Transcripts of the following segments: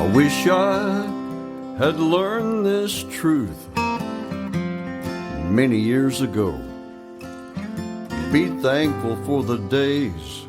I wish I had learned this truth many years ago. Be thankful for the days,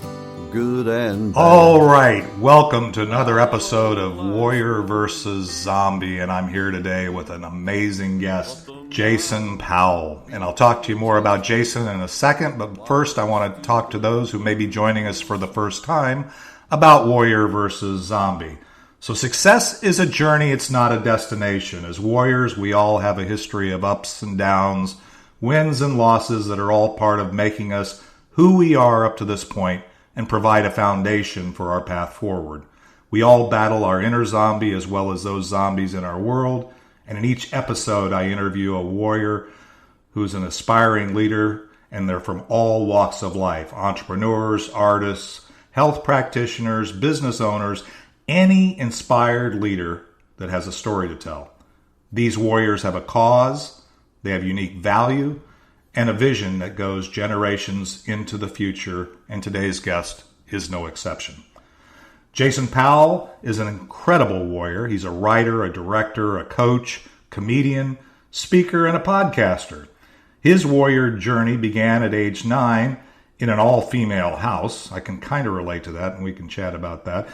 good and bad. All right, welcome to another episode of Warrior vs. Zombie, and I'm here today with an amazing guest, Jason Powell. And I'll talk to you more about Jason in a second, but first I want to talk to those who may be joining us for the first time about Warrior vs. Zombie. So success is a journey, it's not a destination. As warriors, we all have a history of ups and downs, wins and losses that are all part of making us who we are up to this point and provide a foundation for our path forward. We all battle our inner zombie as well as those zombies in our world, and in each episode I interview a warrior who's an aspiring leader, and they're from all walks of life: entrepreneurs, artists, health practitioners, business owners, any inspired leader that has a story to tell. These warriors have a cause, they have unique value, and a vision that goes generations into the future, and today's guest is no exception. Jason Powell is an incredible warrior. He's a writer, a director, a coach, comedian, speaker, and a podcaster. His warrior journey began at age 9 in an all-female house. I can kind of relate to that, and we can chat about that.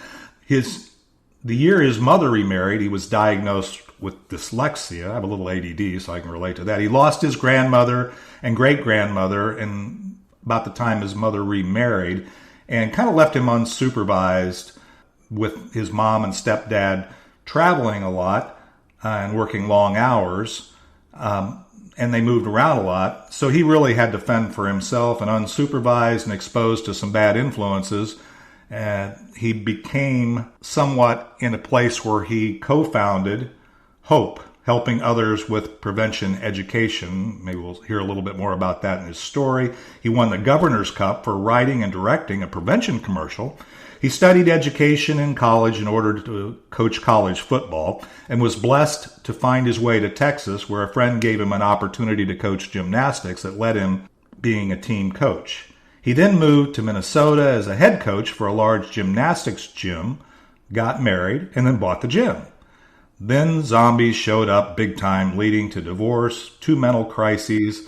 The year his mother remarried, he was diagnosed with dyslexia. I have a little ADD, so I can relate to that. He lost his grandmother and great-grandmother in about the time his mother remarried, and kind of left him unsupervised with his mom and stepdad traveling a lot and working long hours, and they moved around a lot. So he really had to fend for himself, and unsupervised and exposed to some bad influences. And he became somewhat in a place where he co-founded H.O.P.E, helping others with prevention education. Maybe we'll hear a little bit more about that in his story. He won the Governor's Cup for writing and directing a prevention commercial. He studied education in college in order to coach college football, and was blessed to find his way to Texas, where a friend gave him an opportunity to coach gymnastics that led him being a team coach. He then moved to Minnesota as a head coach for a large gymnastics gym, got married, and then bought the gym. Then zombies showed up big time, leading to divorce, 2 mental crises,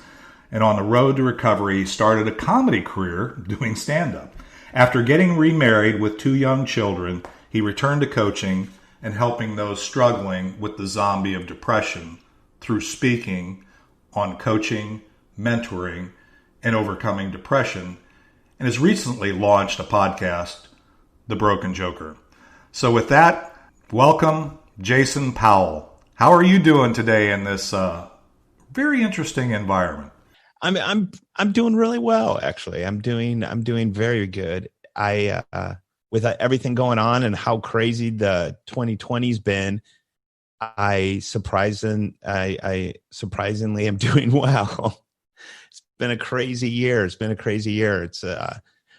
and on the road to recovery, he started a comedy career doing stand-up. After getting remarried with 2 young children, he returned to coaching and helping those struggling with the zombie of depression through speaking on coaching, mentoring, and overcoming depression, and has recently launched a podcast, The Broken Joker. So with that, welcome, Jason Powell. How are you doing today in this very interesting environment? I'm doing really well, actually. I'm doing very good. With everything going on and how crazy the 2020's been, I surprisingly am doing well. It's been a crazy year. It's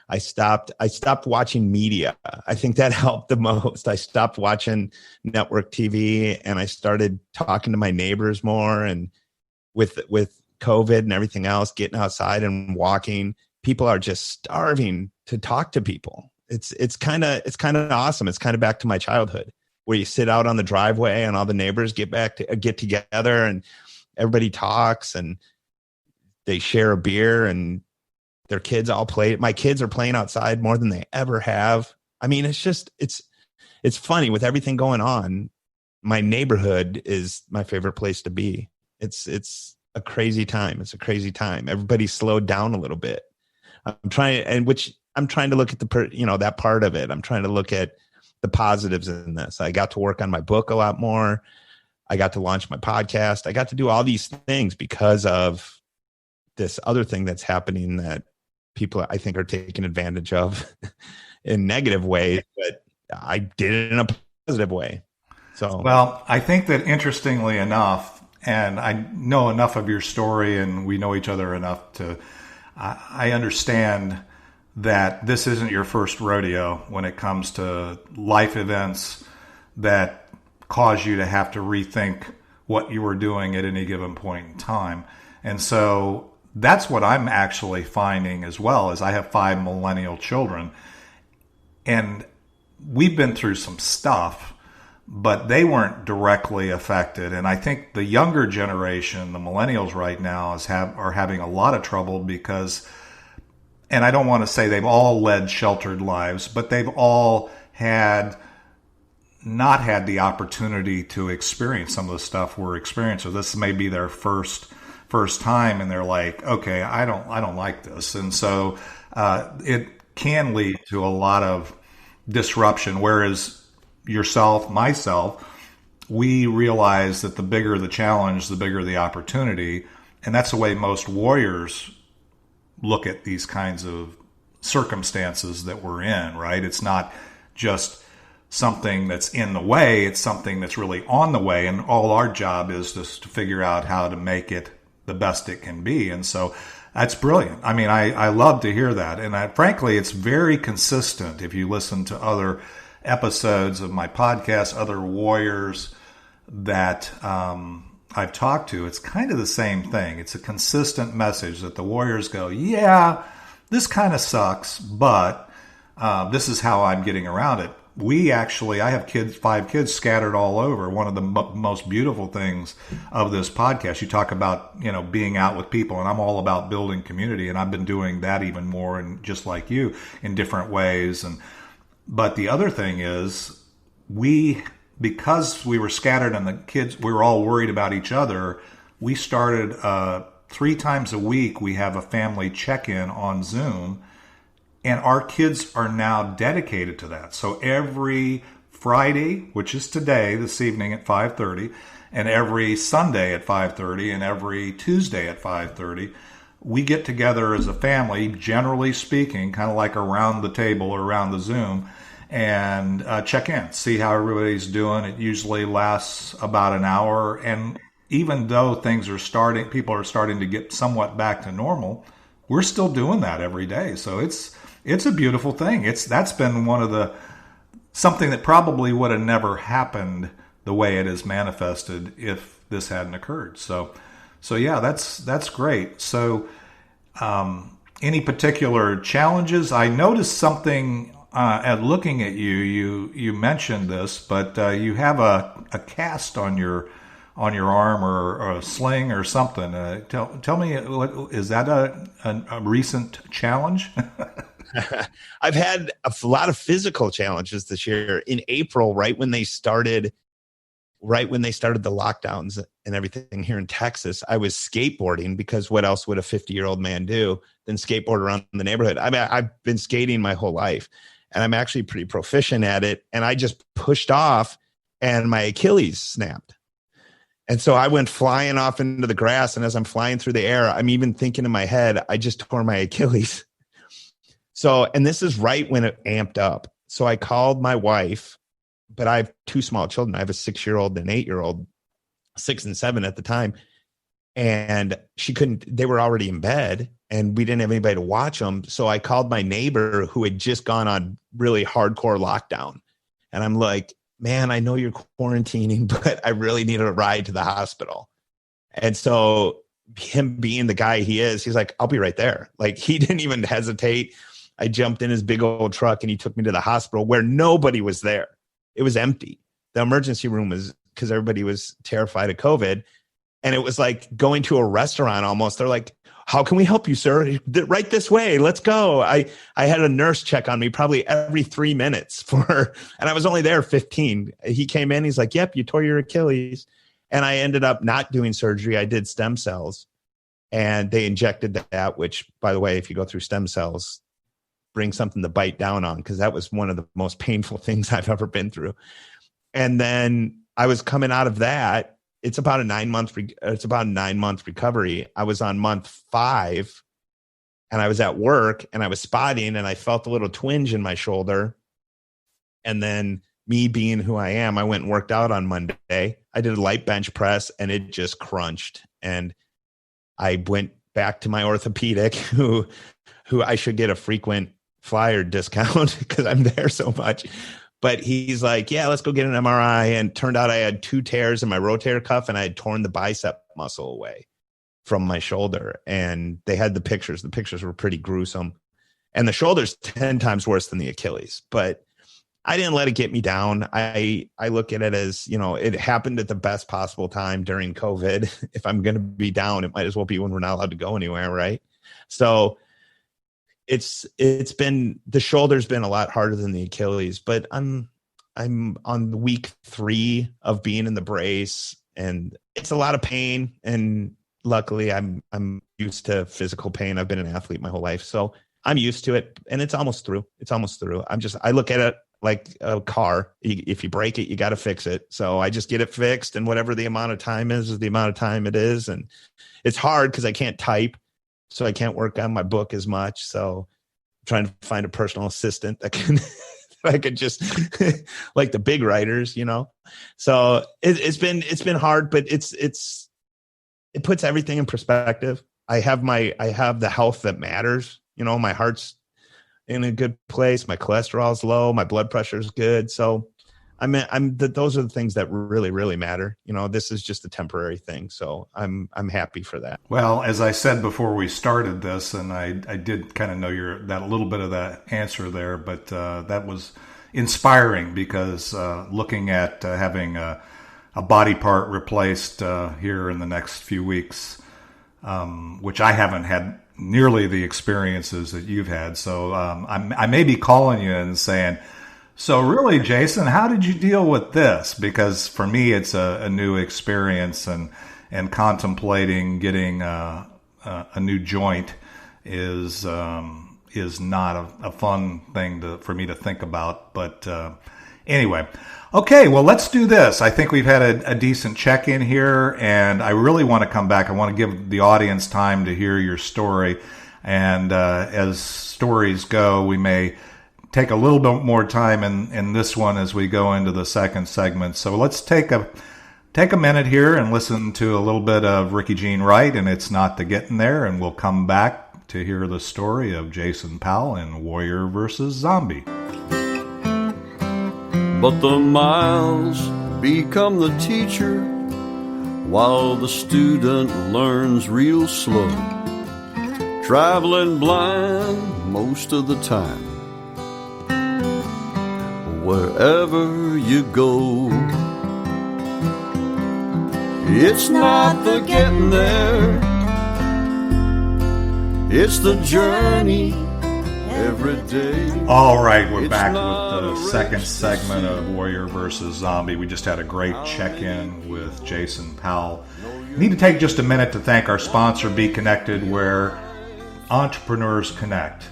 I stopped watching media. I think that helped the most. I stopped watching network TV, and I started talking to my neighbors more. And with COVID and everything else, getting outside and walking, people are just starving to talk to people. It's kind of awesome. It's kind of back to my childhood, where you sit out on the driveway and all the neighbors get together and everybody talks and they share a beer, and their kids all play. My kids are playing outside more than they ever have. I mean, it's funny with everything going on. My neighborhood is my favorite place to be. It's a crazy time. It's a crazy time. Everybody slowed down a little bit. I'm trying to look at that part of it. I'm trying to look at the positives in this. I got to work on my book a lot more. I got to launch my podcast. I got to do all these things because of this other thing that's happening that people, I think, are taking advantage of in negative ways, but I did it in a positive way. So, well, I think that interestingly enough, and I know enough of your story and we know each other enough to, I understand that this isn't your first rodeo when it comes to life events that cause you to have to rethink what you were doing at any given point in time. And so that's what I'm actually finding as well, is I have 5 millennial children, and we've been through some stuff, but they weren't directly affected. And I think the younger generation, the millennials right now, are having a lot of trouble because, and I don't want to say they've all led sheltered lives, but they've all not had the opportunity to experience some of the stuff we're experiencing. This may be their first time, and they're like, okay, I don't like this. And so it can lead to a lot of disruption, whereas myself, we realize that the bigger the challenge, the bigger the opportunity. And that's the way most warriors look at these kinds of circumstances that we're in, right? It's not just something that's in the way, it's something that's really on the way. And all our job is just to figure out how to make it the best it can be. And so that's brilliant. I mean, I love to hear that. And frankly, it's very consistent. If you listen to other episodes of my podcast, other warriors that I've talked to, it's kind of the same thing. It's a consistent message that the warriors go, yeah, this kind of sucks, but this is how I'm getting around it. I have 5 kids scattered all over. One of the most beautiful things of this podcast, you talk about, being out with people, and I'm all about building community, and I've been doing that even more, and just like you, in different ways. But the other thing is, because we were scattered and the kids, we were all worried about each other, we started 3 times a week, we have a family check-in on Zoom. And our kids are now dedicated to that. So every Friday, which is today, this evening at 5:30, and every Sunday at 5:30, and every Tuesday at 5:30, we get together as a family, generally speaking, kind of like around the table or around the Zoom, and check in, see how everybody's doing. It usually lasts about an hour. And even though people are starting to get somewhat back to normal, we're still doing that every day. So it's a beautiful thing. That's been something that probably would have never happened the way it is manifested if this hadn't occurred. So yeah, that's great. So, any particular challenges? I noticed something at looking at you. You mentioned this, but you have a cast on your arm or a sling or something. Tell me, is that a recent challenge? I've had a lot of physical challenges this year. In April, right when they started the lockdowns and everything here in Texas, I was skateboarding, because what else would a 50-year-old man do than skateboard around the neighborhood? I mean, I've been skating my whole life, and I'm actually pretty proficient at it. And I just pushed off, and my Achilles snapped. And so I went flying off into the grass. And as I'm flying through the air, I'm even thinking in my head, I just tore my Achilles. So, and this is right when it amped up. So I called my wife, but I have 2 small children. I have a 6-year-old and an 8-year-old, 6 and 7 at the time. And they were already in bed, and we didn't have anybody to watch them. So I called my neighbor, who had just gone on really hardcore lockdown. And I'm like, man, I know you're quarantining, but I really need a ride to the hospital. And so him being the guy he is, he's like, I'll be right there. Like, he didn't even hesitate. I jumped in his big old truck, and he took me to the hospital, where nobody was there. It was empty. The emergency room was, because everybody was terrified of COVID. And it was like going to a restaurant almost. They're like, how can we help you, sir? Right this way. Let's go. I had a nurse check on me probably every 3 minutes and I was only there 15. He came in, he's like, yep, you tore your Achilles. And I ended up not doing surgery. I did stem cells, and they injected that, which, by the way, if you go through stem cells, bring something to bite down on, because that was one of the most painful things I've ever been through. And then I was coming out of that. It's about a 9-month recovery. I was on month 5, and I was at work, and I was spotting, and I felt a little twinge in my shoulder. And then, me being who I am, I went and worked out on Monday. I did a light bench press, and it just crunched. And I went back to my orthopedic, who I should get a frequent flyer discount because I'm there so much. But he's like, yeah, let's go get an MRI. And turned out I had 2 tears in my rotator cuff, and I had torn the bicep muscle away from my shoulder. And they had the pictures. The pictures were pretty gruesome. And the shoulder's 10 times worse than the Achilles. But I didn't let it get me down. I look at it as, it happened at the best possible time during COVID. If I'm going to be down, it might as well be when we're not allowed to go anywhere. Right. So it's been, the shoulder's been a lot harder than the Achilles, but I'm on week 3 of being in the brace, and it's a lot of pain. And luckily I'm used to physical pain. I've been an athlete my whole life, so I'm used to it, and it's almost through. I look at it like a car. If you break it, you got to fix it. So I just get it fixed, and whatever the amount of time is the amount of time it is. And it's hard because I can't type, so I can't work on my book as much. So I'm trying to find a personal assistant that can, I could just like the big writers, So it's been hard, but it puts everything in perspective. I have the health that matters. My heart's in a good place. My cholesterol's low. My blood pressure is good. So those are the things that really, really matter. This is just a temporary thing. So I'm happy for that. Well, as I said before we started this, and I did kind of know that a little bit of that answer there, but that was inspiring because looking at having a body part replaced here in the next few weeks, which I haven't had nearly the experiences that you've had. So I may be calling you and saying, so really, Jason, how did you deal with this? Because for me, it's a new experience, and contemplating getting a new joint is not a fun thing for me to think about. But anyway, okay, well, let's do this. I think we've had a decent check-in here, and I really want to come back. I want to give the audience time to hear your story. And as stories go, we may take a little bit more time in this one as we go into the second segment. So let's take a minute here and listen to a little bit of Ricky Jean Wright, and It's Not the Getting There, and we'll come back to hear the story of Jason Powell in Warrior versus Zombie. But the miles become the teacher while the student learns real slow, traveling blind most of the time. Wherever you go, it's not the getting there, it's the journey every day. All right, we're back with the second segment of Warrior versus Zombie. We just had a great check-in with Jason Powell. Need to take just a minute to thank our sponsor, Be Connected, where entrepreneurs connect.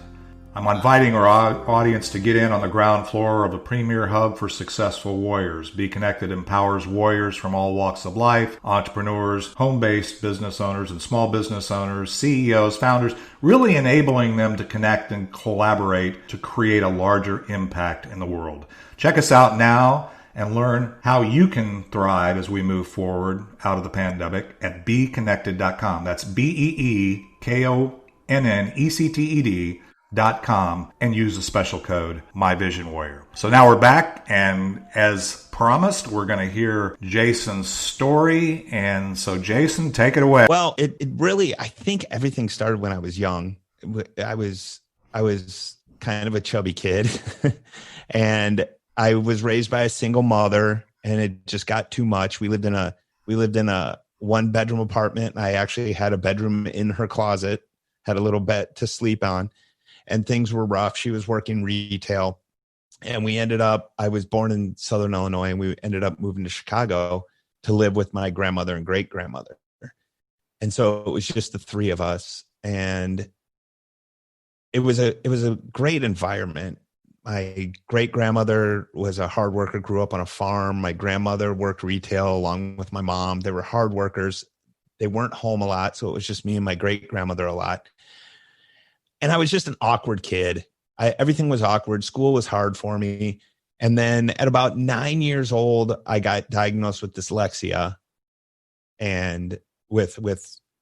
I'm inviting our audience to get in on the ground floor of the premier hub for successful warriors. Be Connected empowers warriors from all walks of life, entrepreneurs, home-based business owners, and small business owners, CEOs, founders, really enabling them to connect and collaborate to create a larger impact in the world. Check us out now and learn how you can thrive as we move forward out of the pandemic at BeConnected.com. That's BeConnected.com, and use the special code MyVisionWarrior. So now we're back, and as promised, we're going to hear Jason's story. And so, Jason, take it away. Well, it really, I think everything started when I was young. I was kind of a chubby kid, and I was raised by a single mother, and it just got too much. We lived in a 1-bedroom apartment, and I actually had a bedroom in her closet, had a little bed to sleep on. And things were rough. She was working retail, and I was born in Southern Illinois, and we ended up moving to Chicago to live with my grandmother and great grandmother. And so it was just the three of us, and it was a great environment. My great grandmother was a hard worker, grew up on a farm. My grandmother worked retail along with my mom. They were hard workers. They weren't home a lot. So it was just me and my great grandmother a lot. And I was just an awkward kid. Everything was awkward. School was hard for me. And then at about 9 years old, I got diagnosed with dyslexia and with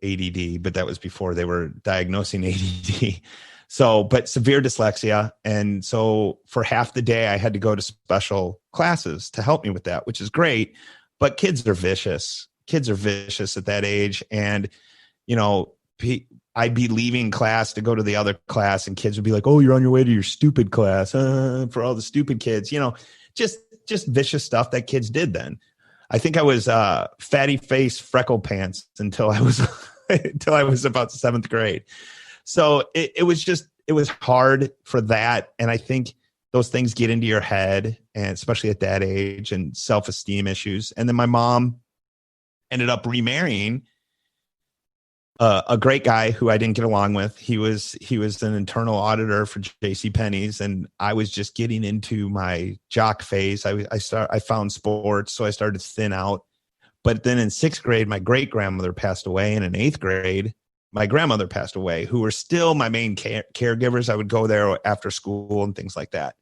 ADD, but that was before they were diagnosing ADD. So, but severe dyslexia. And so for half the day, I had to go to special classes to help me with that, which is great. But kids are vicious. Kids are vicious at that age. And, I'd be leaving class to go to the other class, and kids would be like, "Oh, you're on your way to your stupid class," for all the stupid kids, just vicious stuff that kids did then. I think I was fatty face, freckle pants until I was until I was about 7th grade. So it was hard for that, and I think those things get into your head, and especially at that age, and self-esteem issues. And then my mom ended up remarrying a great guy who I didn't get along with. He was an internal auditor for J.C. Penney's, and I was just getting into my jock phase. I found sports, so I started to thin out. But then in 6th grade, my great grandmother passed away, and in 8th grade, my grandmother passed away, who were still my main caregivers. I would go there after school and things like that.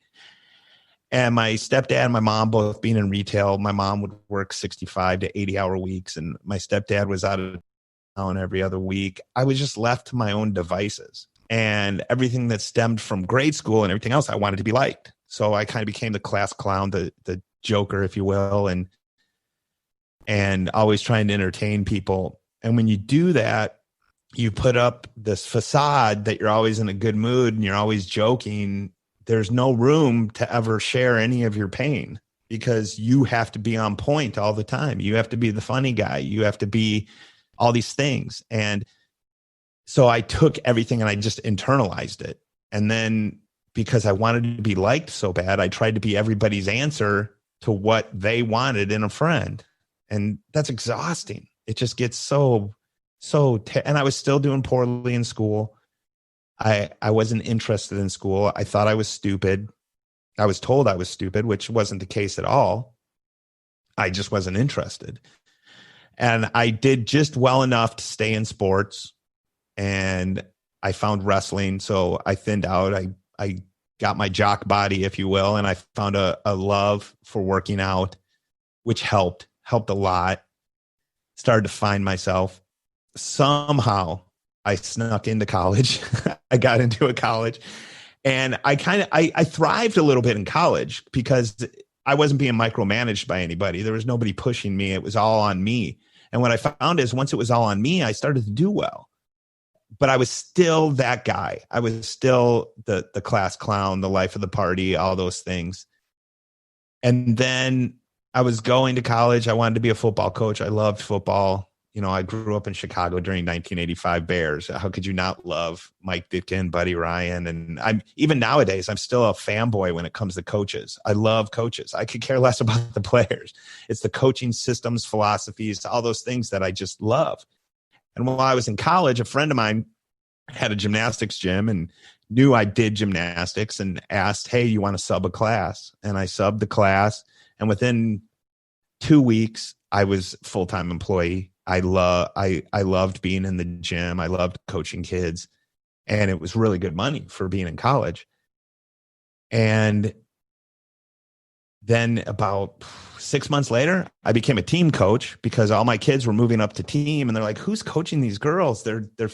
And my stepdad and my mom both being in retail, my mom would work 65 to 80-hour weeks, and my stepdad was out of town every other week. I was just left to my own devices, and everything that stemmed from grade school and everything else, I wanted to be liked. So I kind of became the class clown, the joker, if you will, and always trying to entertain people. And when you do that, you put up this facade that you're always in a good mood and you're always joking. There's no room to ever share any of your pain, because you have to be on point all the time. You have to be the funny guy. You have to be all these things. And so I took everything and I just internalized it. And then because I wanted to be liked so bad, I tried to be everybody's answer to what they wanted in a friend. And that's exhausting. It just gets and I was still doing poorly in school. I wasn't interested in school. I thought I was stupid. I was told I was stupid, which wasn't the case at all. I just wasn't interested. And I did just well enough to stay in sports, and I found wrestling. So I thinned out. I got my jock body, if you will, and I found a love for working out, which helped a lot. Started to find myself. Somehow I snuck into college. I got into a college, and I thrived a little bit in college because I wasn't being micromanaged by anybody. There was nobody pushing me. It was all on me. And what I found is once it was all on me, I started to do well. But I was still that guy. I was still the class clown, the life of the party, all those things. And then I was going to college. I wanted to be a football coach. I loved football. I grew up in Chicago during 1985 Bears. How could you not love Mike Ditka, Buddy Ryan? And even nowadays, I'm still a fanboy when it comes to coaches. I love coaches. I could care less about the players. It's the coaching systems, philosophies, all those things that I just love. And while I was in college, a friend of mine had a gymnastics gym and knew I did gymnastics and asked, "Hey, you want to sub a class?" And I subbed the class. And within 2 weeks, I was a full-time employee. I loved being in the gym. I loved coaching kids, and it was really good money for being in college. And then about 6 months later, I became a team coach because all my kids were moving up to team, and they're like, "Who's coaching these girls? They're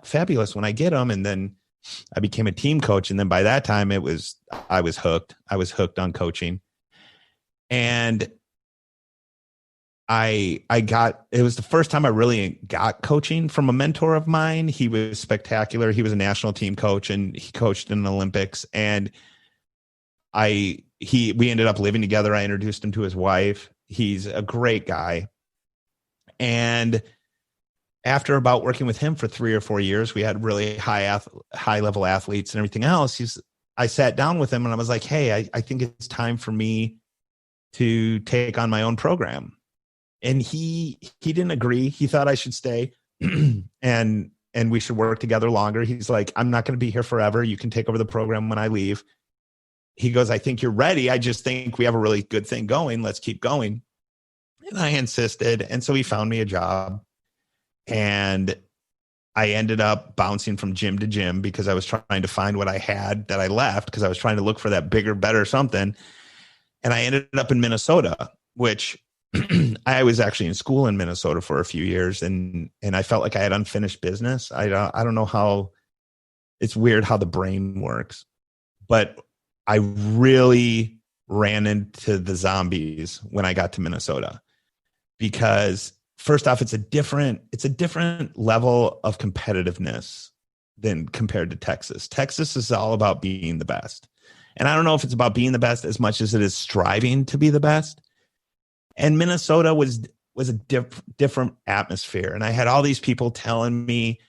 fabulous when I get them." And then I became a team coach, and then by that time, I was hooked. I was hooked on coaching, and it was the first time I really got coaching from a mentor of mine. He was spectacular. He was a national team coach, and he coached in the Olympics. And we ended up living together. I introduced him to his wife. He's a great guy. And after about working with him for 3 or 4 years, we had really high level athletes and everything else. I sat down with him and I was like, "Hey, I think it's time for me to take on my own program." And he didn't agree. He thought I should stay and we should work together longer. He's like, "I'm not going to be here forever. You can take over the program when I leave." He goes, "I think you're ready. I just think we have a really good thing going. Let's keep going." And I insisted. And so he found me a job, and I ended up bouncing from gym to gym because I was trying to find what I had that I left, because I was trying to look for that bigger, better something. And I ended up in Minnesota, which I was actually in school in Minnesota for a few years, and I felt like I had unfinished business. I don't know how. It's weird how the brain works, but I really ran into the zombies when I got to Minnesota, because first off, it's a different level of competitiveness than compared to Texas. Texas is all about being the best. And I don't know if it's about being the best as much as it is striving to be the best. And Minnesota was a different atmosphere. And I had all these people telling me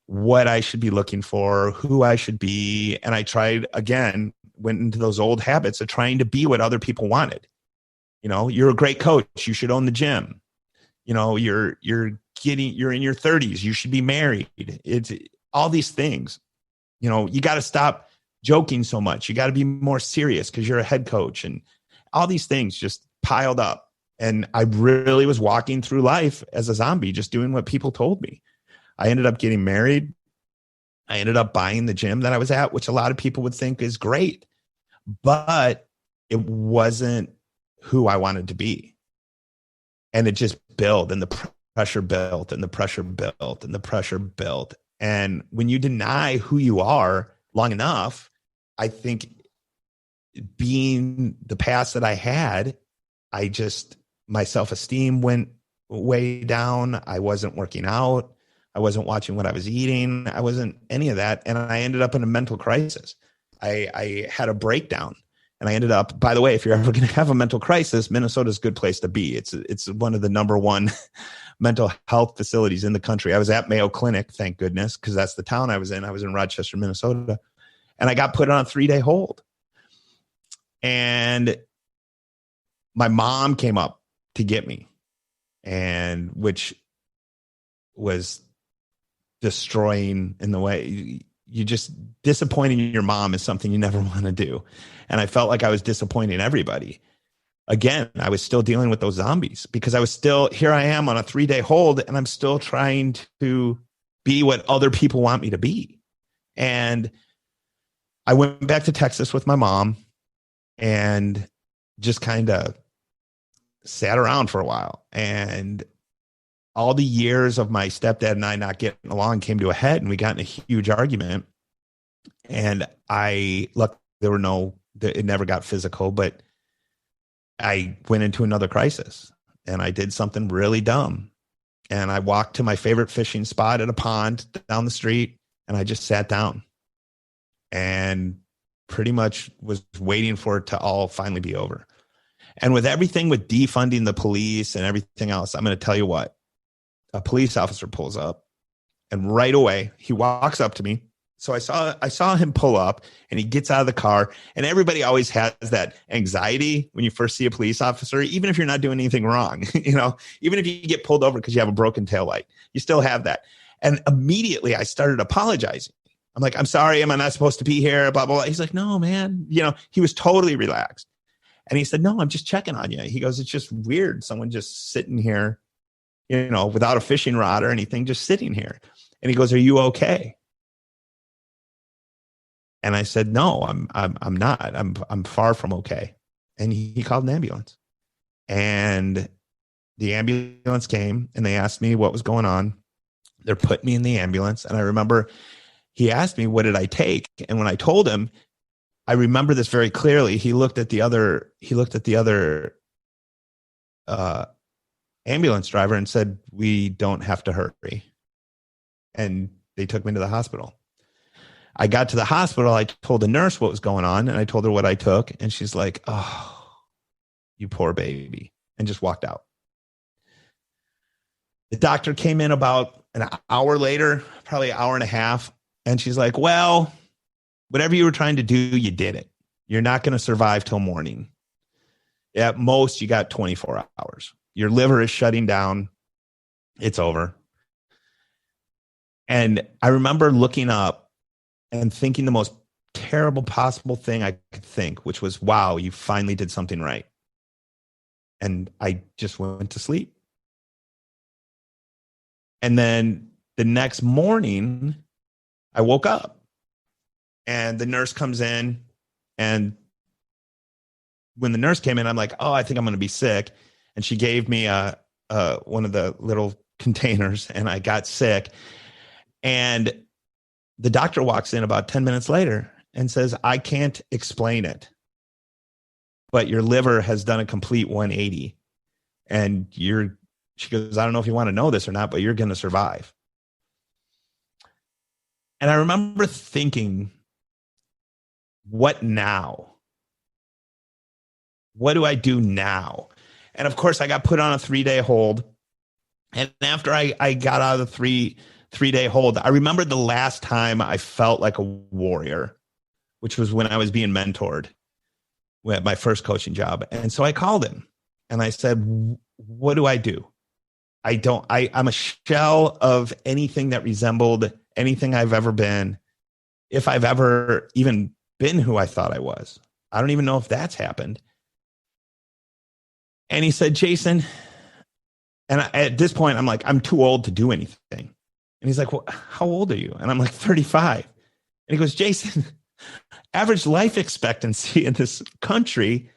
what I should be looking for, who I should be. And I went into those old habits of trying to be what other people wanted. You know, you're a great coach. You should own the gym. You know, you're in your 30s. You should be married. It's all these things. You know, you got to stop joking so much. You got to be more serious because you're a head coach, and all these things just piled up. And I really was walking through life as a zombie, just doing what people told me. I ended up getting married. I ended up buying the gym that I was at, which a lot of people would think is great, but it wasn't who I wanted to be. And it just built, and the pressure built, and the pressure built, and the pressure built. And when you deny who you are long enough, I think being the past that I had, my self-esteem went way down. I wasn't working out. I wasn't watching what I was eating. I wasn't any of that. And I ended up in a mental crisis. I had a breakdown. And I ended up, by the way, if you're ever going to have a mental crisis, Minnesota's a good place to be. It's one of the number one mental health facilities in the country. I was at Mayo Clinic, thank goodness, because that's the town I was in. I was in Rochester, Minnesota. And I got put on a 3-day hold. And my mom came up to get me, and which was destroying in the way you just disappointing your mom is something you never want to do. And I felt like I was disappointing everybody. Again, I was still dealing with those zombies because here I am on a 3-day hold, and I'm still trying to be what other people want me to be. And I went back to Texas with my mom and just kind of sat around for a while. And all the years of my stepdad and I not getting along came to a head, and we got in a huge argument. And it never got physical, but I went into another crisis, and I did something really dumb. And I walked to my favorite fishing spot at a pond down the street, and I just sat down and pretty much was waiting for it to all finally be over. And with everything, with defunding the police and everything else, I'm going to tell you what, a police officer pulls up, and right away he walks up to me. So I saw him pull up, and he gets out of the car, and everybody always has that anxiety when you first see a police officer, even if you're not doing anything wrong, even if you get pulled over because you have a broken taillight, you still have that. And immediately I started apologizing. I'm like, I'm sorry. Am I not supposed to be here? Blah, blah, blah. He's like, no, man. He was totally relaxed. And he said, no, I'm just checking on you. He goes, it's just weird. Someone just sitting here, without a fishing rod or anything, just sitting here. And he goes, are you okay? And I said, no, I'm not. I'm far from okay. And he called an ambulance. And the ambulance came, and they asked me what was going on. They're putting me in the ambulance. And I remember he asked me, what did I take? And when I told him, I remember this very clearly. He looked at the other ambulance driver and said, we don't have to hurry. And they took me to the hospital. I got to the hospital. I told the nurse what was going on, and I told her what I took. And she's like, oh, you poor baby, and just walked out. The doctor came in about an hour later, probably an hour and a half. And she's like, well, whatever you were trying to do, you did it. You're not going to survive till morning. At most, you got 24 hours. Your liver is shutting down. It's over. And I remember looking up and thinking the most terrible possible thing I could think, which was, wow, you finally did something right. And I just went to sleep. And then the next morning, I woke up, and the nurse comes in. And when the nurse came in, I'm like, oh, I think I'm going to be sick. And she gave me one of the little containers, and I got sick. And the doctor walks in about 10 minutes later and says, I can't explain it, but your liver has done a complete 180, and you're She goes, I don't know if you want to know this or not, but you're going to survive. And I remember thinking, what now? What do I do now? And of course, I got put on a 3-day hold. And after I got out of the three-day hold, I remembered the last time I felt like a warrior, which was when I was being mentored at my first coaching job. And so I called him and I said, what do I do? I'm a shell of anything that resembled anything I've ever been, if I've ever even been who I thought I was. I don't even know if that's happened. And he said, Jason, and at this point, I'm like, I'm too old to do anything. And he's like, well, how old are you? And I'm like, 35. And he goes, Jason, average life expectancy in this country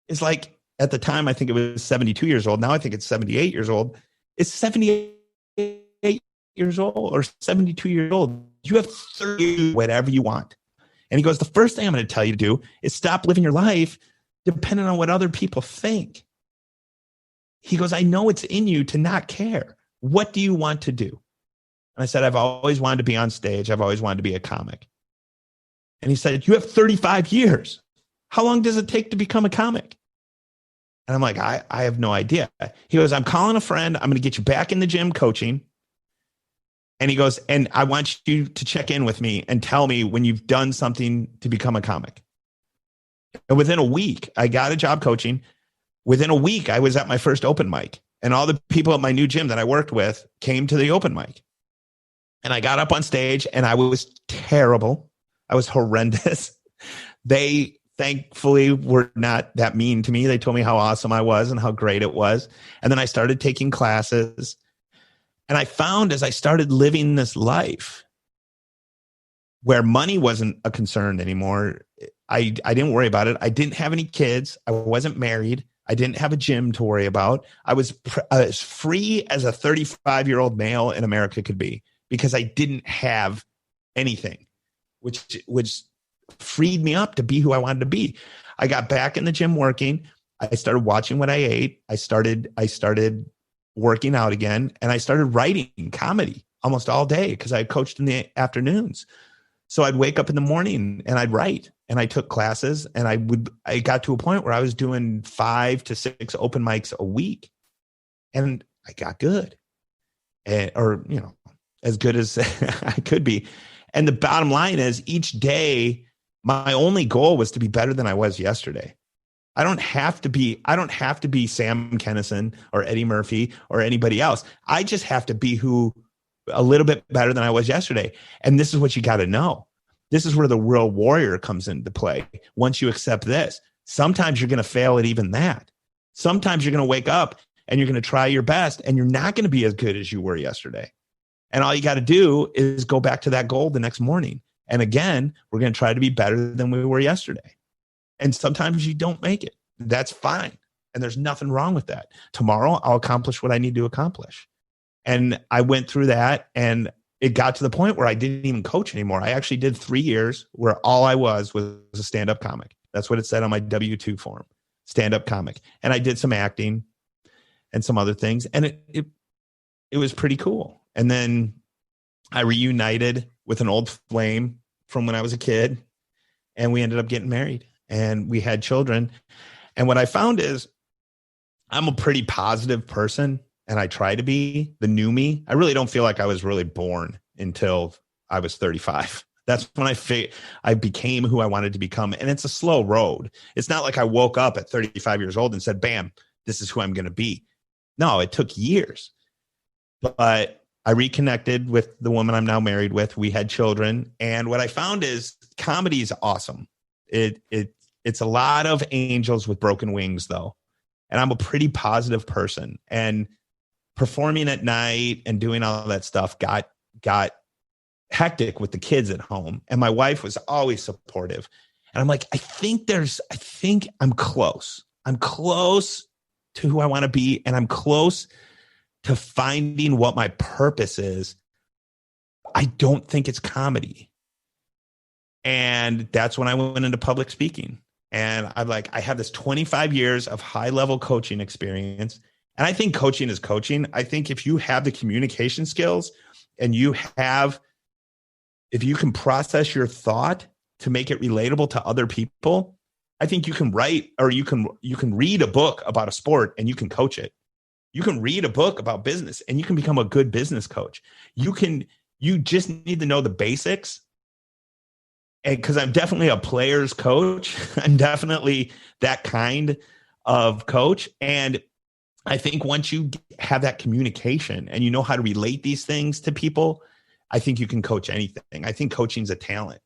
is like, at the time, I think it was 72 years old. Now I think it's 78 years old. It's 78 years old or 72 years old. You have 30, whatever you want. And he goes, the first thing I'm going to tell you to do is stop living your life depending on what other people think. He goes, I know it's in you to not care. What do you want to do? And I said, I've always wanted to be on stage. I've always wanted to be a comic. And he said, you have 35 years. How long does it take to become a comic? And I'm like, I have no idea. He goes, I'm calling a friend. I'm going to get you back in the gym coaching. And he goes, and I want you to check in with me and tell me when you've done something to become a comic. And within a week, I got a job coaching. Within a week, I was at my first open mic. And all the people at my new gym that I worked with came to the open mic. And I got up on stage and I was terrible. I was horrendous. They thankfully were not that mean to me. They told me how awesome I was and how great it was. And then I started taking classes. And I found as I started living this life where money wasn't a concern anymore, I didn't worry about it. I didn't have any kids. I wasn't married. I didn't have a gym to worry about. I was as free as a 35-year-old male in America could be because I didn't have anything, which freed me up to be who I wanted to be. I got back in the gym working. I started watching what I ate. I started working out again, and I started writing comedy almost all day because I coached in the afternoons. So I'd wake up in the morning and I'd write, and I took classes, and I got to a point where I was doing 5 to 6 open mics a week, and I got good, or as good as I could be. And the bottom line is, each day, my only goal was to be better than I was yesterday. I don't have to be Sam Kinison or Eddie Murphy or anybody else. I just have to be a little bit better than I was yesterday. And this is what you got to know. This is where the real warrior comes into play. Once you accept this, sometimes you're going to fail at even that. Sometimes you're going to wake up and you're going to try your best and you're not going to be as good as you were yesterday. And all you got to do is go back to that goal the next morning. And again, we're going to try to be better than we were yesterday. And sometimes you don't make it. That's fine. And there's nothing wrong with that. Tomorrow, I'll accomplish what I need to accomplish. And I went through that, and it got to the point where I didn't even coach anymore. I actually did 3 years where all I was a stand-up comic. That's what it said on my W-2 form, stand-up comic. And I did some acting and some other things. And it was pretty cool. And then I reunited with an old flame from when I was a kid, and we ended up getting married, and we had children. And what I found is I'm a pretty positive person, and I try to be the new me. I really don't feel like I was really born until I was 35. That's when I became who I wanted to become. And it's a slow road. It's not like I woke up at 35 years old and said, bam, this is who I'm going to be. No, it took years. But I reconnected with the woman I'm now married with. We had children. And what I found is comedy is awesome. It's a lot of angels with broken wings, though. And I'm a pretty positive person. And performing at night and doing all that stuff got hectic with the kids at home. And my wife was always supportive. And I'm like, I think I'm close. I'm close to who I want to be. And I'm close to finding what my purpose is. I don't think it's comedy. And that's when I went into public speaking. And I'm like, I have this 25 years of high level coaching experience. And I think coaching is coaching. I think if you have the communication skills and if you can process your thought to make it relatable to other people, I think you can write, or you can read a book about a sport and you can coach it. You can read a book about business and you can become a good business coach. You just need to know the basics. And because I'm definitely a player's coach, I'm definitely that kind of coach. And I think once you have that communication and you know how to relate these things to people, I think you can coach anything. I think coaching is a talent.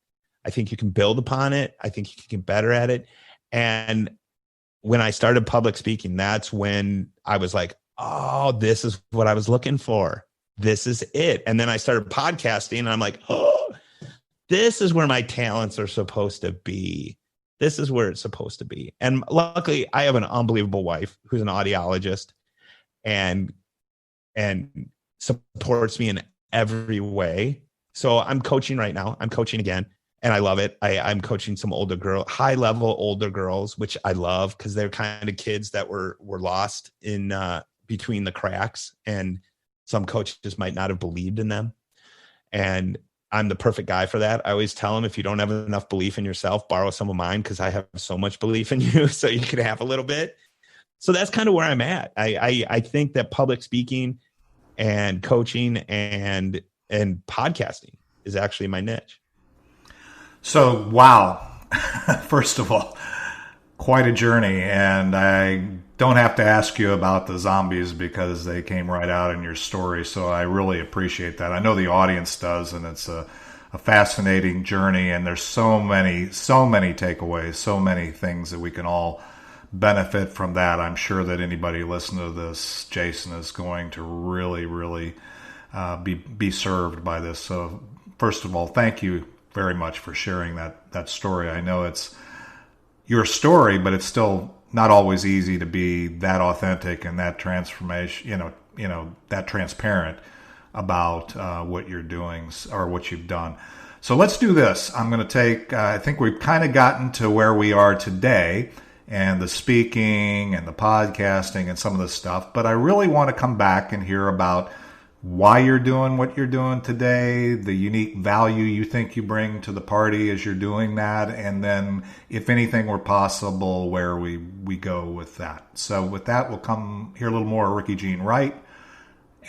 I think you can build upon it. I think you can get better at it. And when I started public speaking, that's when I was like, oh, this is what I was looking for. This is it. And then I started podcasting and I'm like, oh, this is where my talents are supposed to be. This is where it's supposed to be. And luckily, I have an unbelievable wife who's an audiologist and supports me in every way. So I'm coaching right now. I'm coaching again, and I love it. I'm coaching some high-level older girls, which I love because they're kind of kids that were lost in between the cracks, and some coaches might not have believed in them. And I'm the perfect guy for that. I always tell them, if you don't have enough belief in yourself, borrow some of mine because I have so much belief in you, so you can have a little bit. So that's kind of where I'm at. I think that public speaking and coaching and podcasting is actually my niche. So, wow. First of all, quite a journey. And I don't have to ask you about the zombies because they came right out in your story. So I really appreciate that. I know the audience does, and it's a fascinating journey. And there's so many takeaways, so many things that we can all benefit from that. I'm sure that anybody listening to this, Jason, is going to really, really be served by this. So first of all, thank you very much for sharing that story. I know it's your story, but it's still not always easy to be that authentic and that transformation, that transparent about what you're doing or what you've done. So let's do this. I'm going to take, I think we've kind of gotten to where we are today and the speaking and the podcasting and some of this stuff, but I really want to come back and hear about why you're doing what you're doing today, the unique value you think you bring to the party as you're doing that, and then if anything were possible, where we go with that. So with that, we'll come hear a little more of Ricky Jean Wright,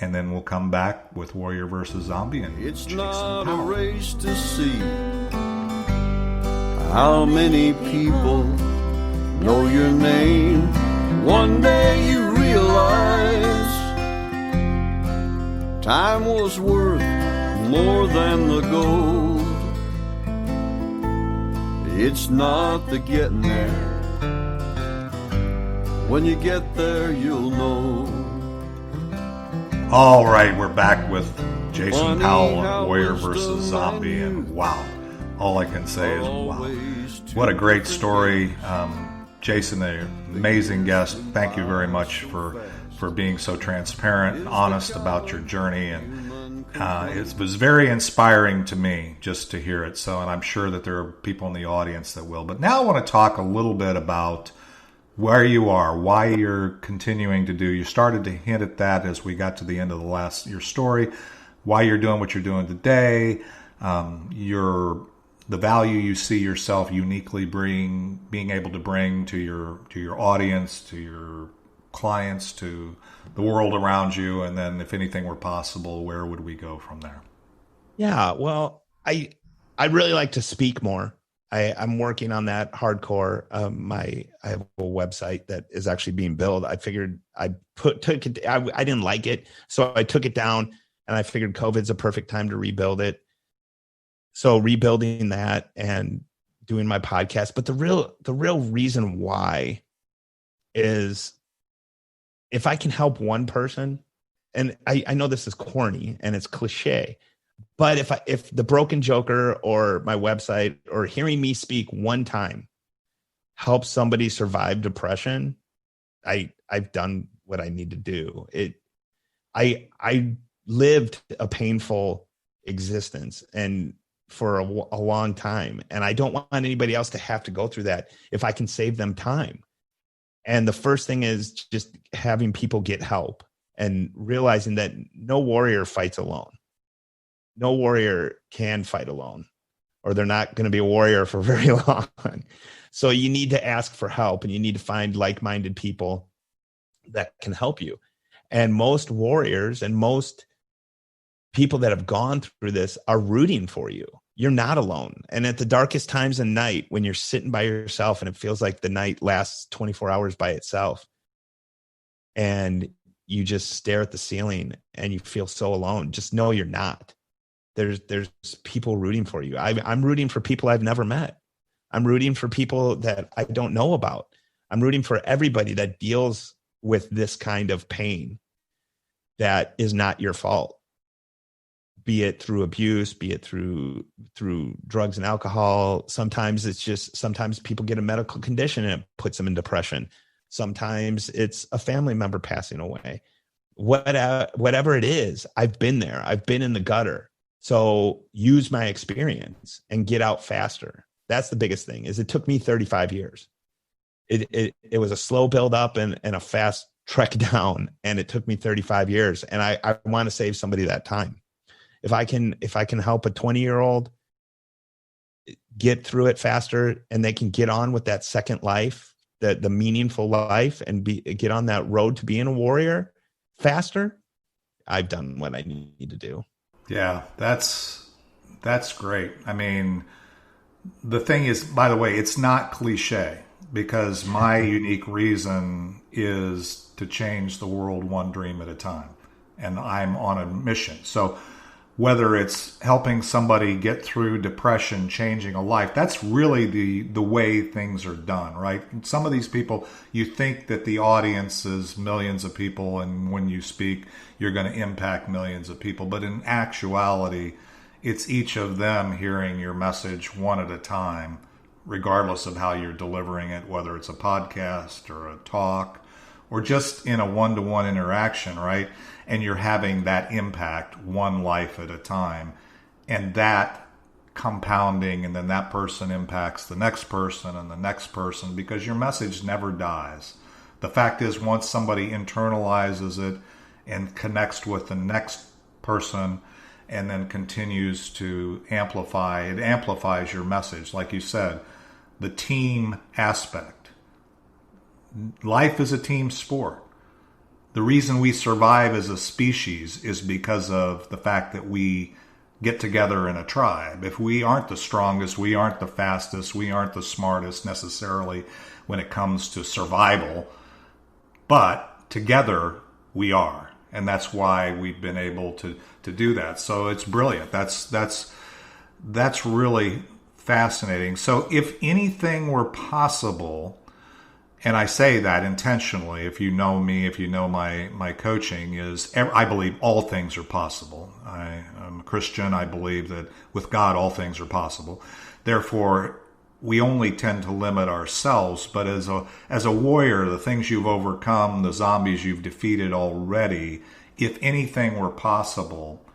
and then we'll come back with Warrior versus Zombie and It's Jason not Powell. a race to see how many people know your name. One day you realize time was worth more than the gold. It's not the getting there. When you get there, you'll know. All right, we're back with Jason Powell on Warrior versus Zombie, and wow, all I can say is wow. What a great story. Jason, an amazing guest. Thank you very much for being so transparent and honest about your journey, and it was very inspiring to me just to hear it. So, and I'm sure that there are people in the audience that will. But now I want to talk a little bit about where you are, why you're continuing to do. You started to hint at that as we got to the end of your story, why you're doing what you're doing today, the value you see yourself uniquely being able to bring to your audience, to your clients, to the world around you, and then if anything were possible, where would we go from there? Yeah, well, I really like to speak more. I'm working on that hardcore. I have a website that is actually being built. I figured I didn't like it, so I took it down, and I figured COVID's a perfect time to rebuild it. So rebuilding that and doing my podcast. But the real reason why is if I can help one person, and I know this is corny and it's cliche, but if the Broken Joker or my website or hearing me speak one time helps somebody survive depression, I've done what I need to do. I lived a painful existence and for a long time, and I don't want anybody else to have to go through that if I can save them time. And the first thing is just having people get help and realizing that no warrior fights alone. No warrior can fight alone, or they're not going to be a warrior for very long. So you need to ask for help, and you need to find like-minded people that can help you. And most warriors and most people that have gone through this are rooting for you. You're not alone. And at the darkest times of night, when you're sitting by yourself and it feels like the night lasts 24 hours by itself, and you just stare at the ceiling and you feel so alone, just know you're not. There's people rooting for you. I'm rooting for people I've never met. I'm rooting for people that I don't know about. I'm rooting for everybody that deals with this kind of pain that is not your fault. Be it through abuse, be it through drugs and alcohol. Sometimes people get a medical condition and it puts them in depression. Sometimes it's a family member passing away. Whatever it is, I've been there. I've been in the gutter. So use my experience and get out faster. That's the biggest thing. Is it took me 35 years. It was a slow build up and a fast trek down, and it took me 35 years. And I want to save somebody that time. If I can help a 20-year-old get through it faster, and they can get on with that second life, the meaningful life, and get on that road to being a warrior faster, I've done what I need to do. Yeah, that's great. I mean, the thing is, by the way, it's not cliche, because my unique reason is to change the world one dream at a time. And I'm on a mission. So whether it's helping somebody get through depression, changing a life, that's really the way things are done, right? Some of these people, you think that the audience is millions of people, and when you speak, you're going to impact millions of people. But in actuality, it's each of them hearing your message one at a time, regardless of how you're delivering it, whether it's a podcast or a talk or just in a one-to-one interaction, right? And you're having that impact one life at a time, and that compounding, and then that person impacts the next person and the next person, because your message never dies. The fact is, once somebody internalizes it and connects with the next person and then continues to amplify, it amplifies your message. Like you said, the team aspect. Life is a team sport. The reason we survive as a species is because of the fact that we get together in a tribe. If we aren't the strongest, we aren't the fastest, we aren't the smartest necessarily when it comes to survival, but together we are. And that's why we've been able to do that. So it's brilliant. That's really fascinating. So if anything were possible, and I say that intentionally, if you know me, if you know my coaching, is I believe all things are possible. I'm a Christian. I believe that with God, all things are possible. Therefore, we only tend to limit ourselves. But as a warrior, the things you've overcome, the zombies you've defeated already, if anything were possible,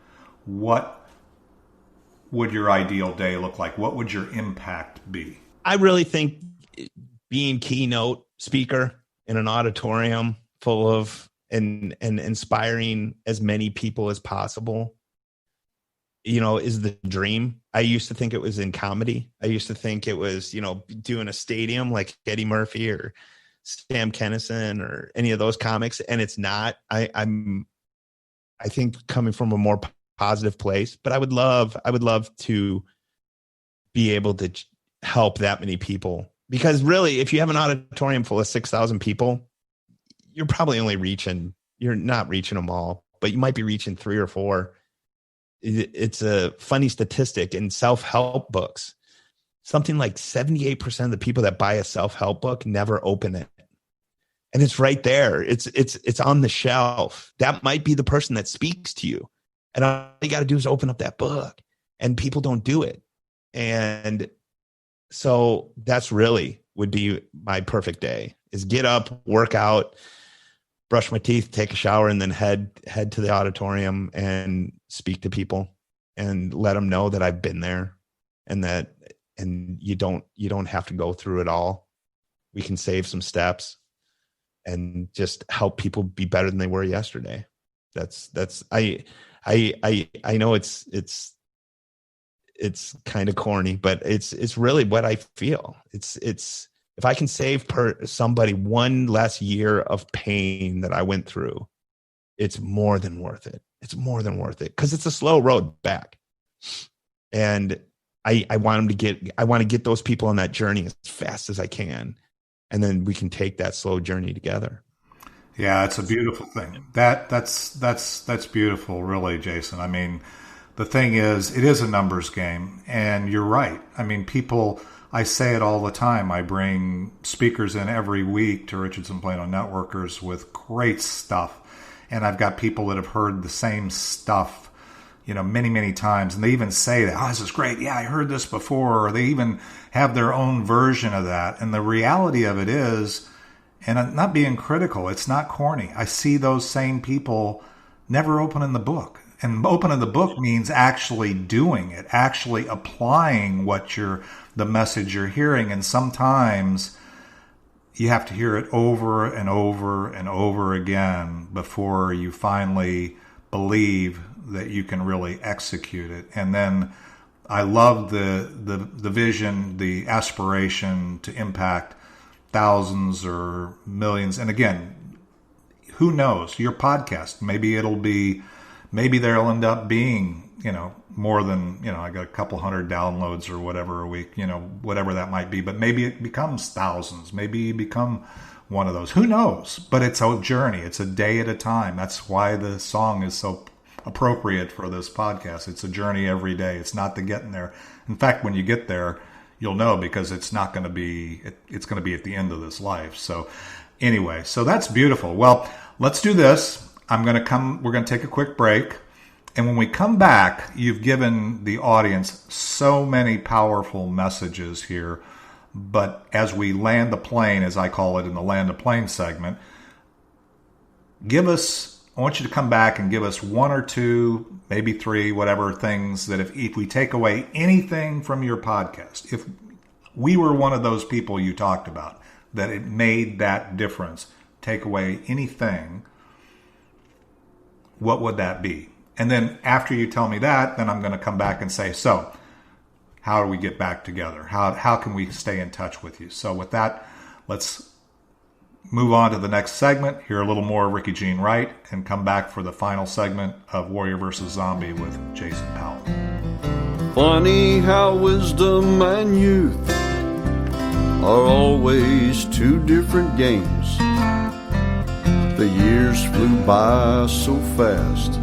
what would your ideal day look like? What would your impact be? I really think being keynote speaker in an auditorium full of and inspiring as many people as possible, is the dream. I used to think it was in comedy. I used to think it was, doing a stadium like Eddie Murphy or Sam Kinison or any of those comics. And it's not. I think coming from a more positive place, but I would love to be able to help that many people. Because really, if you have an auditorium full of 6,000 people, you're probably you're not reaching them all, but you might be reaching 3 or 4. It's a funny statistic in self-help books. Something like 78% of the people that buy a self-help book never open it. And it's right there. It's on the shelf. That might be the person that speaks to you. And all you got to do is open up that book, and people don't do it. And so that's really would be my perfect day, is get up, work out, brush my teeth, take a shower, and then head to the auditorium and speak to people and let them know that I've been there, and you don't have to go through it all. We can save some steps. and just help people be better than they were yesterday. I know it's kind of corny, but it's really what I feel. It's if I can save somebody one less year of pain that I went through, it's more than worth it. It's more than worth it, because it's a slow road back. And I want to get those people on that journey as fast as I can. And then we can take that slow journey together. Yeah, it's a beautiful thing. That's beautiful, really, Jason. I mean, the thing is, it is a numbers game, and you're right. I mean, people, I say it all the time. I bring speakers in every week to Richardson Plano Networkers with great stuff. And I've got people that have heard the same stuff, many, many times. And they even say that, oh, this is great. Yeah, I heard this before. Or they even have their own version of that. And the reality of it is, and I'm not being critical, it's not corny. I see those same people never opening the book. And opening the book means actually doing it, actually applying the message you're hearing. And sometimes you have to hear it over and over and over again before you finally believe that you can really execute it. And then I love the vision, the aspiration to impact thousands or millions. And again, who knows? Your podcast, maybe there'll end up being, more than, I got a couple hundred downloads or whatever a week, whatever that might be. But maybe it becomes thousands. Maybe you become one of those. Who knows? But it's a journey. It's a day at a time. That's why the song is so appropriate for this podcast. It's a journey every day. It's not the getting there. In fact, when you get there, you'll know, because it's not going to be, it's going to be at the end of this life. So anyway, so that's beautiful. Well, let's do this. we're going to take a quick break. And when we come back, you've given the audience so many powerful messages here. But as we land the plane, as I call it in the land the plane segment, I want you to come back and give us one or two, maybe three, whatever things that if we take away anything from your podcast, if we were one of those people you talked about, that it made that difference, take away anything, what would that be? And then after you tell me that, then I'm going to come back and say, so how do we get back together? How can we stay in touch with you? So with that, let's move on to the next segment, hear a little more of Ricky Jean Wright, and come back for the final segment of Warrior vs. Zombie with Jason Powell. Funny how wisdom and youth are always two different games. The years flew by so fast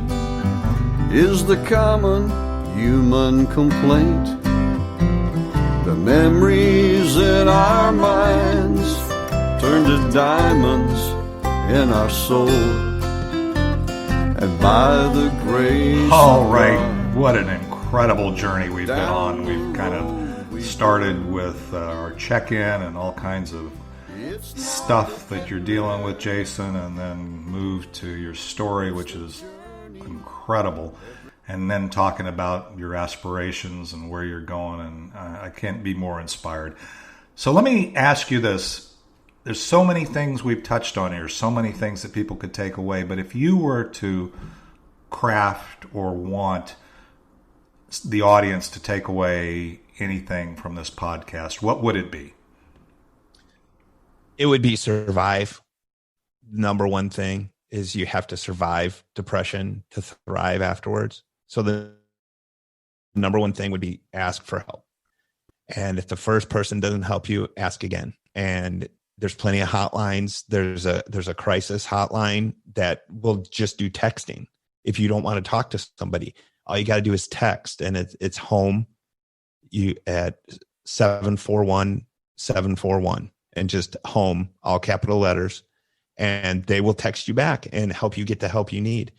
is the common human complaint. The memories in our minds turn to diamonds in our soul, and by the grace all right, what an incredible journey we've been on. We've kind of started with our check-in and all kinds of stuff that you're dealing with, Jason, and then moved to your story, which is incredible, and then talking about your aspirations and where you're going, and I can't be more inspired. So let me ask you this. There's so many things we've touched on here, so many things that people could take away, but if you were to craft or want the audience to take away anything from this podcast, what would it be? It would be survive. Number one thing is you have to survive depression to thrive afterwards. So the number one thing would be ask for help. And if the first person doesn't help you, ask again. And there's plenty of hotlines. There's a crisis hotline that will just do texting. If you don't want to talk to somebody, all you got to do is text, and it's home you at 741-741, and just home, all capital letters, and they will text you back and help you get the help you need.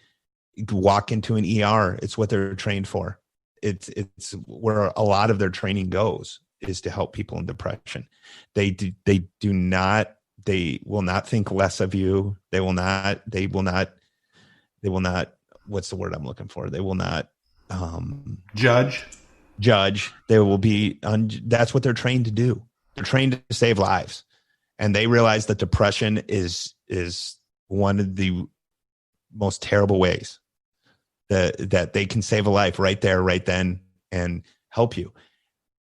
You walk into an ER. It's what they're trained for. It's where a lot of their training goes, is to help people in depression. They will not think less of you. They will not, what's the word I'm looking for? They will not judge. They will be, that's what they're trained to do. They're trained to save lives. And they realize that depression is one of the most terrible ways that they can save a life right there, right then, and help you.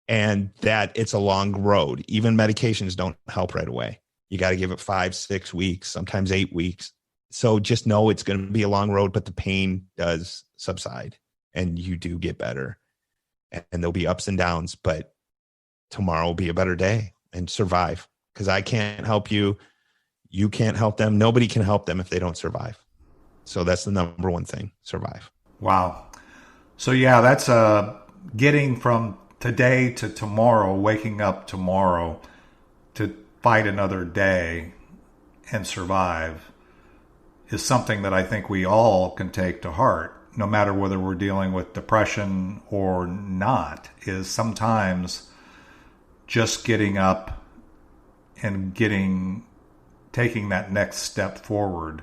And that it's a long road. Even medications don't help right away. You got to give it 5-6 weeks, sometimes 8 weeks. So just know it's going to be a long road, but the pain does subside and you do get better. And there'll be ups and downs, but tomorrow will be a better day, and survive. Because I can't help you. You can't help them. Nobody can help them if they don't survive. So that's the number one thing, survive. Wow. So yeah, that's getting from today to tomorrow, waking up tomorrow to fight another day and survive is something that I think we all can take to heart, no matter whether we're dealing with depression or not, is sometimes just getting up and taking that next step forward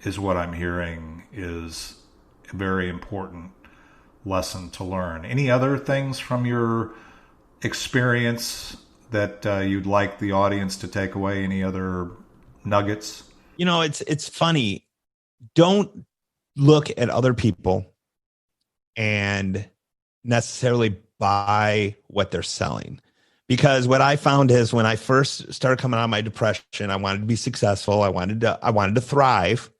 is what I'm hearing is a very important lesson to learn. Any other things from your experience that you'd like the audience to take away? Any other nuggets? You know, it's funny. Don't look at other people and necessarily buy what they're selling. Because what I found is when I first started coming out of my depression, I wanted to be successful. I wanted to thrive.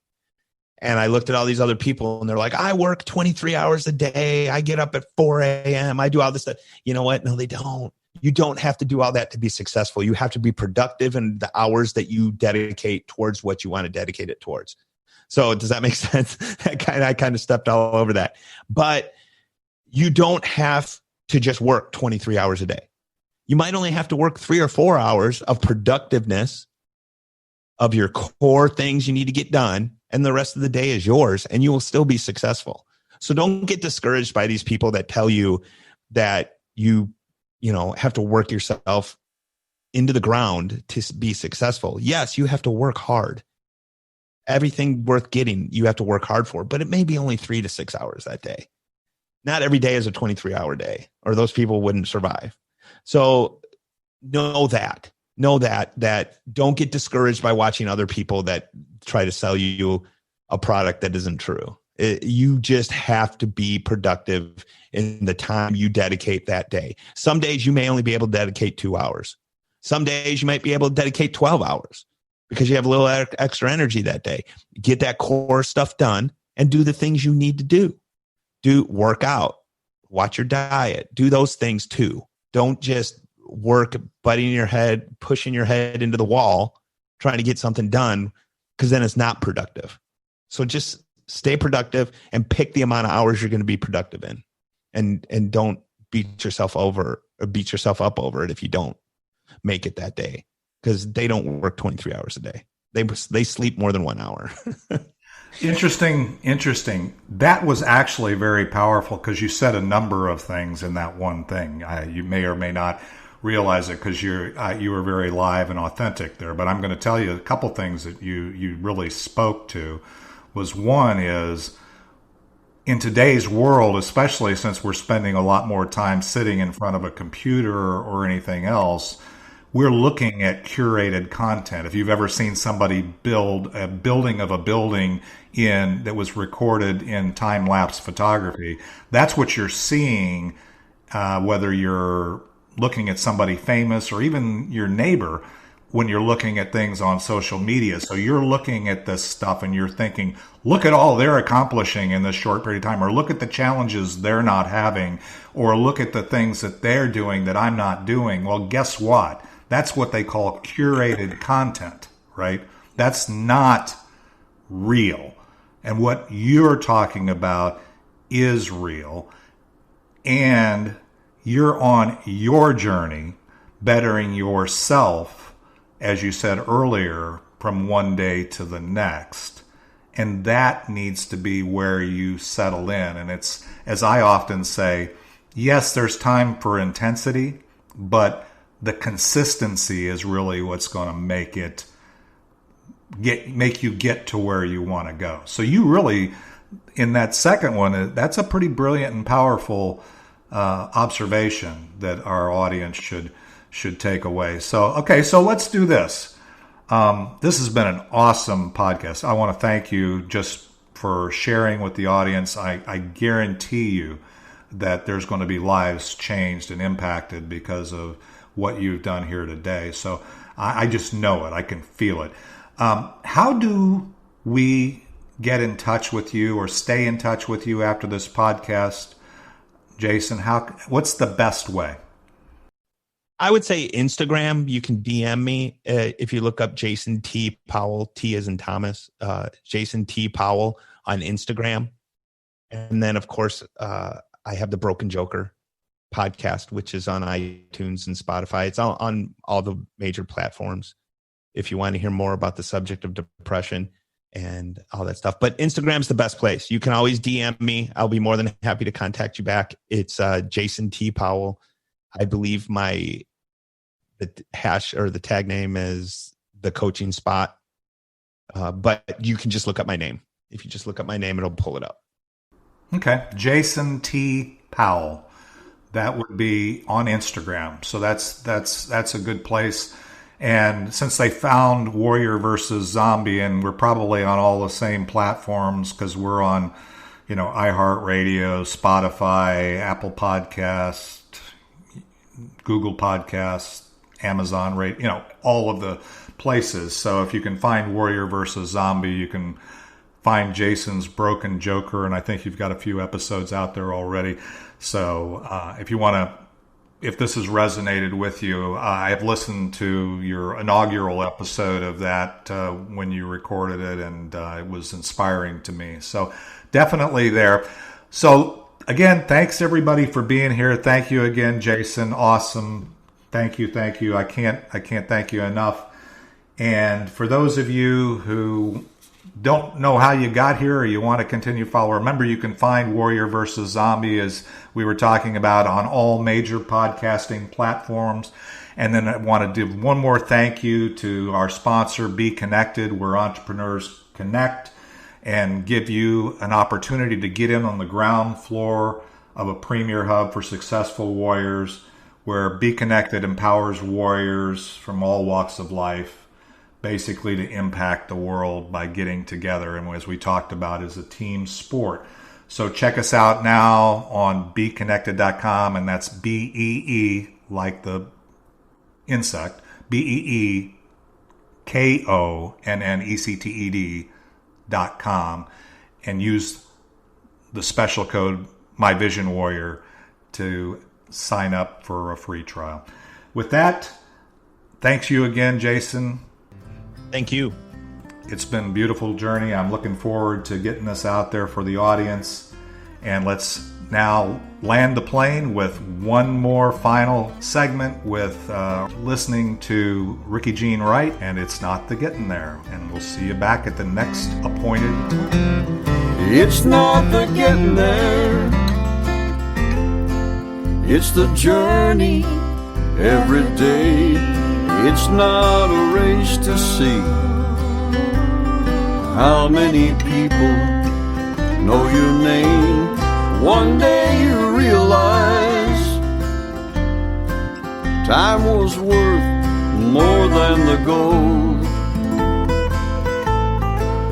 And I looked at all these other people and they're like, I work 23 hours a day. I get up at 4 a.m. I do all this stuff. You know what? No, they don't. You don't have to do all that to be successful. You have to be productive in the hours that you dedicate towards what you want to dedicate it towards. So does that make sense? I kind of stepped all over that. But you don't have to just work 23 hours a day. You might only have to work 3 or 4 hours of productiveness of your core things you need to get done. And the rest of the day is yours and you will still be successful. So don't get discouraged by these people that tell you that you have to work yourself into the ground to be successful. Yes, you have to work hard. Everything worth getting, you have to work hard for, but it may be only 3 to 6 hours that day. Not every day is a 23-hour day, or those people wouldn't survive. So know that don't get discouraged by watching other people that try to sell you a product that isn't true. You just have to be productive in the time you dedicate that day. Some days you may only be able to dedicate 2 hours. Some days you might be able to dedicate 12 hours because you have a little extra energy that day. Get that core stuff done and do the things you need to do. Work out, watch your diet, do those things too. Don't just work butting your head, pushing your head into the wall, trying to get something done, because then it's not productive. So just stay productive and pick the amount of hours you're going to be productive in, and don't beat yourself up over it if you don't make it that day, because they don't work 23 hours a day. They sleep more than 1 hour. Interesting. That was actually very powerful because you said a number of things in that one thing. You may or may not realize it because you were very live and authentic there. But I'm going to tell you a couple things that you really spoke to. Was one is, in today's world, especially since we're spending a lot more time sitting in front of a computer or anything else, we're looking at curated content. If you've ever seen somebody build a building of a building that was recorded in time-lapse photography, that's what you're seeing, whether you're looking at somebody famous or even your neighbor when you're looking at things on social media. So you're looking at this stuff and you're thinking, look at all they're accomplishing in this short period of time, or look at the challenges they're not having, or look at the things that they're doing that I'm not doing. Well, guess what? That's what they call curated content, right? That's not real. And what you're talking about is real. And you're on your journey, bettering yourself, as you said earlier, from one day to the next. And that needs to be where you settle in. And it's, as I often say, yes, there's time for intensity, but the consistency is really what's going to make you get to where you want to go. So you really, in that second one, that's a pretty brilliant and powerful observation that our audience should should take away. So, okay, so let's do this. This has been an awesome podcast. I want to thank you just for sharing with the audience. I guarantee you that there's going to be lives changed and impacted because of what you've done here today. So I just know it. I can feel it. How do we get in touch with you or stay in touch with you after this podcast, Jason? What's the best way? I would say Instagram. You can DM me if you look up Jason T. Powell, T as in Thomas, Jason T. Powell on Instagram. And then, of course, I have the Broken Joker podcast, which is on iTunes and Spotify. It's on all the major platforms if you want to hear more about the subject of depression and all that stuff. But Instagram's the best place. You can always DM me. I'll be more than happy to contact you back. It's Jason T. Powell. I believe the hash or the tag name is the coaching spot. But you can just look up my name. If you just look up my name, it'll pull it up. Okay. Jason T. Powell. That would be on Instagram. So that's a good place. And since they found Warrior versus Zombie, and we're probably on all the same platforms because we're on, iHeartRadio, Spotify, Apple Podcasts, Google Podcasts, Amazon Radio, all of the places. So if you can find Warrior versus Zombie, you can find Jason's Broken Joker, and I think you've got a few episodes out there already. So if this has resonated with you, I've listened to your inaugural episode of that when you recorded it, and it was inspiring to me. So definitely there. So again, thanks everybody for being here. Thank you again, Jason. Awesome. Thank you. I can't thank you enough. And for those of you who don't know how you got here or you want to continue to follow, remember you can find Warrior versus Zombie, as we were talking about, on all major podcasting platforms. And then I want to do one more thank you to our sponsor, Be Connected, where entrepreneurs connect and give you an opportunity to get in on the ground floor of a premier hub for successful warriors, where Be Connected empowers warriors from all walks of life, basically to impact the world by getting together. And as we talked about, is a team sport. So check us out now on BeConnected.com, and that's BEE, like the insect, BEEKONNECTED.com, and use the special code MyVisionWarrior to sign up for a free trial. With that, thanks you again, Jason. Thank you. It's been a beautiful journey. I'm looking forward to getting this out there for the audience. And let's now land the plane with one more final segment with listening to Ricky Jean Wright, and It's Not the Getting There. And we'll see you back at the next appointed time. It's not the getting there, it's the journey every day. It's not a race to see how many people know your name. One day you realize time was worth more than the gold.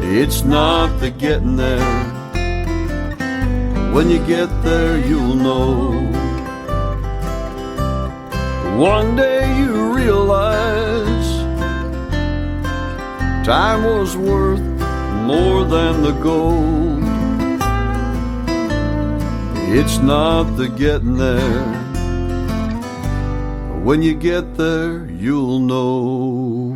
It's not the getting there. When you get there, you'll know. One day you realize time was worth more than the gold. It's not the getting there. When you get there, you'll know.